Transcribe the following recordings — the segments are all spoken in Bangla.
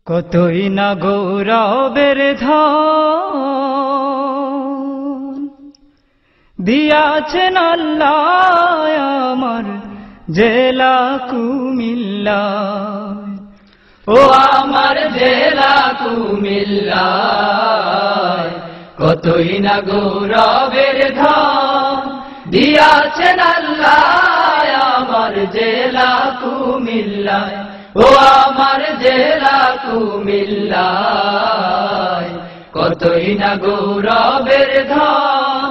কতই না গৌরবের ধন দিয়াছেন আল্লাহ আমার জেলা কুমিল্লা। ও আমার জেলা কুমিল্লা, কতই না গৌরবের ধন দিয়াছেন আল্লাহ আমার জেলা কুমিল্লা। ও আমার জেলা কুমিল্লা, কতই না গৌরবের ধন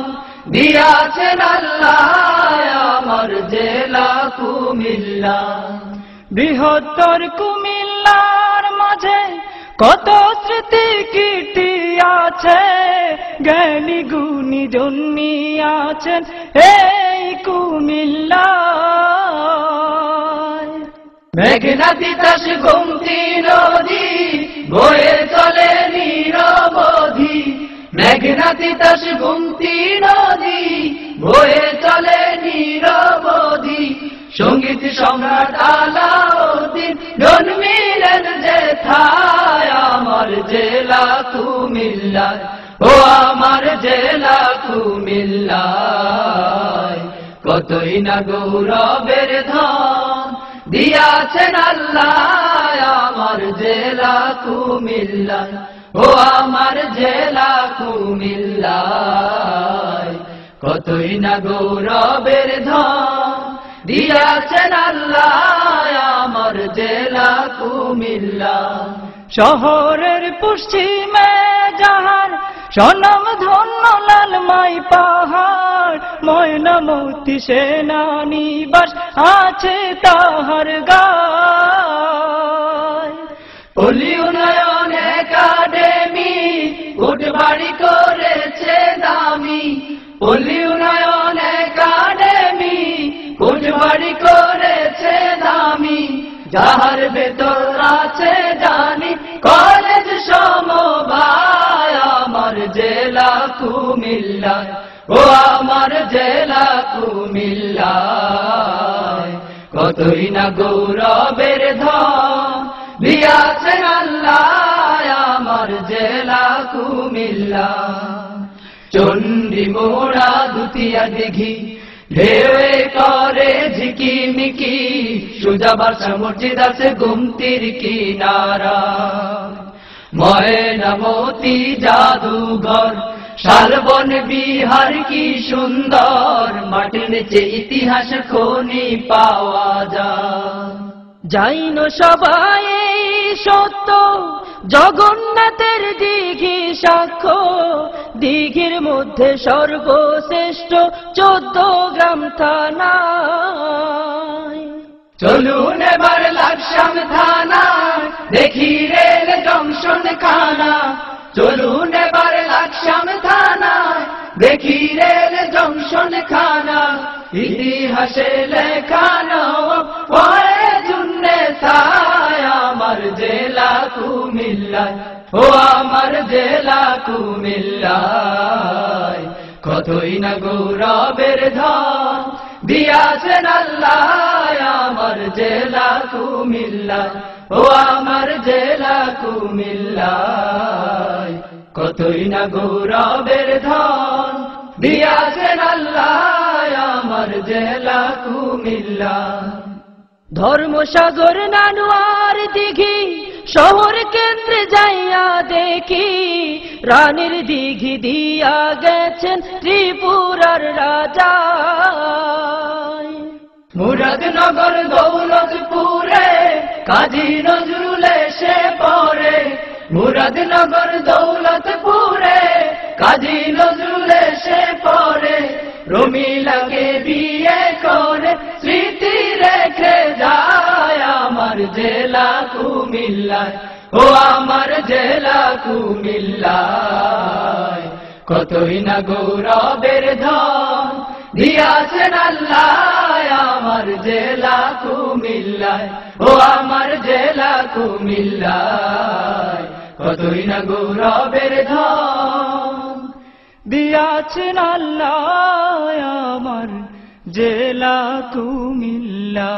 দিয়াছেন আল্লাহ আমার জেলা কুমিল্লা। বৃহত্তর কুমিল্লার মাঝে কত স্মৃতি কীর্তি আছে, জ্ঞানী গুণী জন্মিয়াছেন এই কুমিল্লা। মেঘনা তিতাস গোমতী নদী বয়ে চলে নিরবধি, মেঘনা তিতাস গোমতী নদী বয়ে চলে নিরবধি। সঙ্গীত সম্রাট আলাউদ্দিন জন্মিলেন যেথায় আমার জেলা কুমিল্লা। ও আমার জেলা কুমিল্লা, কতই না গৌরবের ধন দিয়াছেন আল্লাহ আমার জেলা কুমিল্লা। ও আমার জেলা কুমিল্লা, কতই না গৌরবের ধন দিয়াছেন আল্লাহ আমার জেলা কুমিল্লা। শহরের পশ্চিমে যাহার সনম ধন্য লালমাই পাহাড়, ময়নামতি সেনানিবাস আছে তাহার গায়। পল্লী উন্নয়ন একাডেমি উঠবাড়ি করেছে দামি, পল্লী উন্নয়ন একাডেমি উঠবাড়ি করেছে দামি। যাহার ভেতর আছে জানি কলেজ সমবায় আমার জেলা কুমিল্লা। ও আমার জেলা কুমিল্লা, কতই না গৌরবের ধন দিয়াছেন আল্লাহ আমার জেলা কুমিল্লা। চণ্ডী মোড়া দুতিয়া দিঘি ঢেউয়ে করে ঝিকিমিকি, সুজা বাসা মসজিদ আছে গোমতীর কিনারা। ময়নামতি জাদুঘর শালবন বিহার কি সুন্দর, মাটির নিচে ইতিহাস খনি পাওয়া যায়। যাইন সবাই সত্য জগন্নাথের দিঘি সাক্ষ্য, দিঘির মধ্যে সর্বশ্রেষ্ঠ 14 গ্রাম থানা। চলুন এবার লাকসাম থানা দেখি রেল জংশন খানা। চলুন এবার লাকসাম থানা দেখি রেল জংশন খানা। ইতিহাসে লেখানো আমার জেলা কুমিল্লা। ও আমার জেলা কুমিল্লা, কতই না গৌরবের ধন দিয়াছেন আল্লাহ আমার জেলা কুমিল্লা। ও আমার জেলা কুমিল্লা, কতই না গৌরবের ধন দিয়াছেন আল্লাহ আমার জেলা কুমিল্লা। ধর্মসাগর নানুয়ার দিঘি শহর কেন্দ্রে যাইয়া দেখি, রানীর দিঘি দিয়া গেছেন ত্রিপুরার রাজা। মুরাদনগর দৌলতপুরে কাজী নজরুল এসে পড়ে, মুরাদনগর দৌলতপুরে কাজী নজরুল এসে পড়ে। রমিলাকে বিয়ে করে স্মৃতি রেখে যায় আমার জেলা কুমিল্লা। ও আমার জেলা কুমিল্লা, কতই না গৌরবের ধন দিয়াছেন আল্লাহ আমার জেলা কুমিল্লা। ও আমার জেলা কুমিল্লা, কতই না গৌরবের ধন দিয়াছেন আল্লাহ আমার জেলা কুমিল্লা।